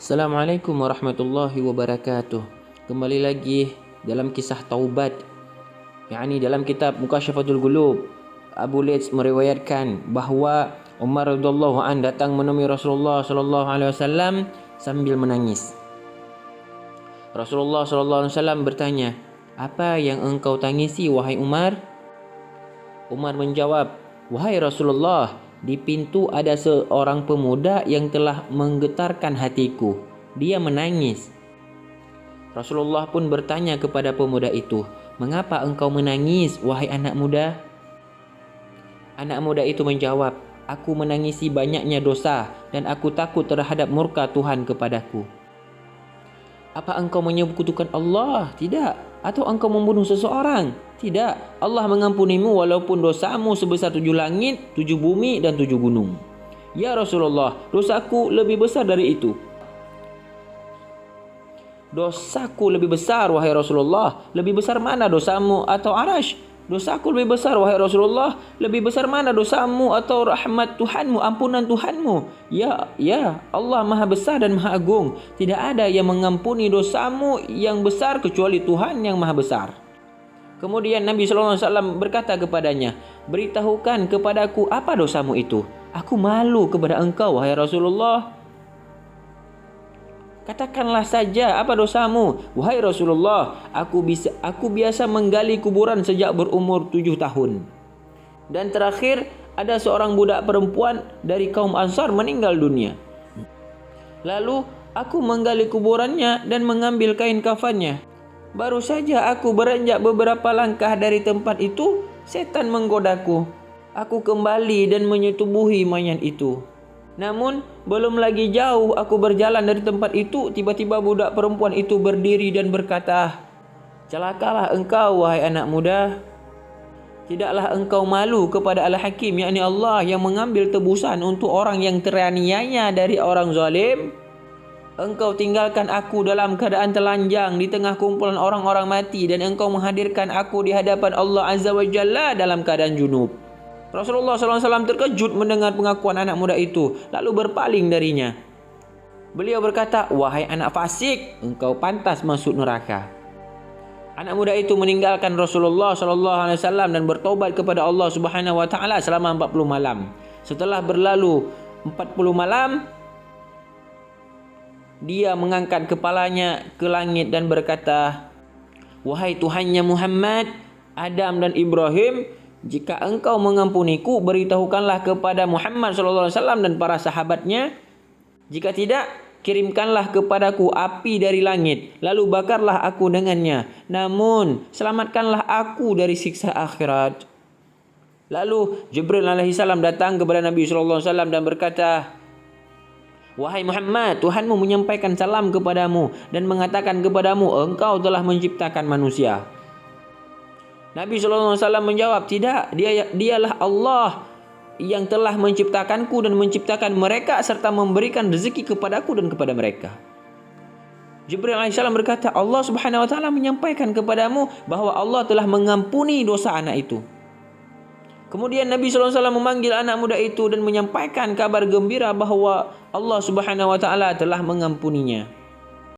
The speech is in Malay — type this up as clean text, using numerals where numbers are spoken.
Assalamualaikum warahmatullahi wabarakatuh. Kembali lagi dalam kisah taubat, yakni dalam kitab Mukasyafatul Qulub. Abu Laits meriwayatkan bahawa Umar radhiyallahu an datang menemui Rasulullah sallallahu alaihi wasallam sambil menangis. Rasulullah sallallahu alaihi wasallam bertanya, "Apa yang engkau tangisi wahai Umar?" Umar menjawab, "Wahai Rasulullah, di pintu ada seorang pemuda yang telah menggetarkan hatiku. Dia menangis." Rasulullah pun bertanya kepada pemuda itu, "Mengapa engkau menangis, wahai anak muda?" Anak muda itu menjawab, "Aku menangisi banyaknya dosa dan aku takut terhadap murka Tuhan kepadaku." "Apa engkau menyekutukan Allah?" "Tidak." "Atau engkau membunuh seseorang?" "Tidak." "Allah mengampunimu walaupun dosamu sebesar 7 langit, 7 bumi dan 7 gunung." "Ya Rasulullah, dosaku lebih besar dari itu." "Dosaku lebih besar, wahai Rasulullah. Lebih besar mana dosamu atau arash?" "Dosaku lebih besar, wahai Rasulullah. Lebih besar mana dosamu atau rahmat Tuhanmu, ampunan Tuhanmu?" Ya, Allah maha besar dan maha agung. Tidak ada yang mengampuni dosamu yang besar kecuali Tuhan yang maha besar." Kemudian Nabi SAW berkata kepadanya, "Beritahukan kepadaku apa dosamu itu. Aku malu kepada engkau, wahai Rasulullah." "Katakanlah saja apa dosamu." "Wahai Rasulullah, aku biasa menggali kuburan sejak berumur 7 tahun. Dan terakhir ada seorang budak perempuan dari kaum Ansar meninggal dunia. Lalu aku menggali kuburannya dan mengambil kain kafannya. Baru saja aku beranjak beberapa langkah dari tempat itu, setan menggodaku. Aku kembali dan menyetubuhi mayat itu. Namun belum lagi jauh aku berjalan dari tempat itu, tiba-tiba budak perempuan itu berdiri dan berkata, 'Celakalah engkau, wahai anak muda. Tidaklah engkau malu kepada Al-Hakim, yakni Allah yang mengambil tebusan untuk orang yang teraniaya dari orang zalim? Engkau tinggalkan aku dalam keadaan telanjang di tengah kumpulan orang-orang mati, dan engkau menghadirkan aku di hadapan Allah Azza wa Jalla dalam keadaan junub.'" Rasulullah SAW terkejut mendengar pengakuan anak muda itu, lalu berpaling darinya. Beliau berkata, "Wahai anak fasik, engkau pantas masuk neraka." Anak muda itu meninggalkan Rasulullah SAW dan bertobat kepada Allah Subhanahu Wa Taala selama 40 malam. Setelah berlalu 40 malam, dia mengangkat kepalanya ke langit dan berkata, "Wahai Tuhannya Muhammad, Adam dan Ibrahim, jika engkau mengampuniku, beritahukanlah kepada Muhammad SAW dan para sahabatnya. Jika tidak, kirimkanlah kepadaku api dari langit, lalu bakarlah aku dengannya. Namun selamatkanlah aku dari siksa akhirat." Lalu Jibril alaihissalam datang kepada Nabi SAW dan berkata, "Wahai Muhammad, Tuhanmu menyampaikan salam kepadamu dan mengatakan kepadamu, engkau telah menciptakan manusia." Nabi SAW menjawab, "Tidak, dialah Allah yang telah menciptakanku dan menciptakan mereka serta memberikan rezeki kepadaku dan kepada mereka." Jibril alaihissalam berkata, "Allah Subhanahu Wa Taala menyampaikan kepadamu bahwa Allah telah mengampuni dosa anak itu." Kemudian Nabi SAW memanggil anak muda itu dan menyampaikan kabar gembira bahwa Allah Subhanahu Wa Taala telah mengampuninya.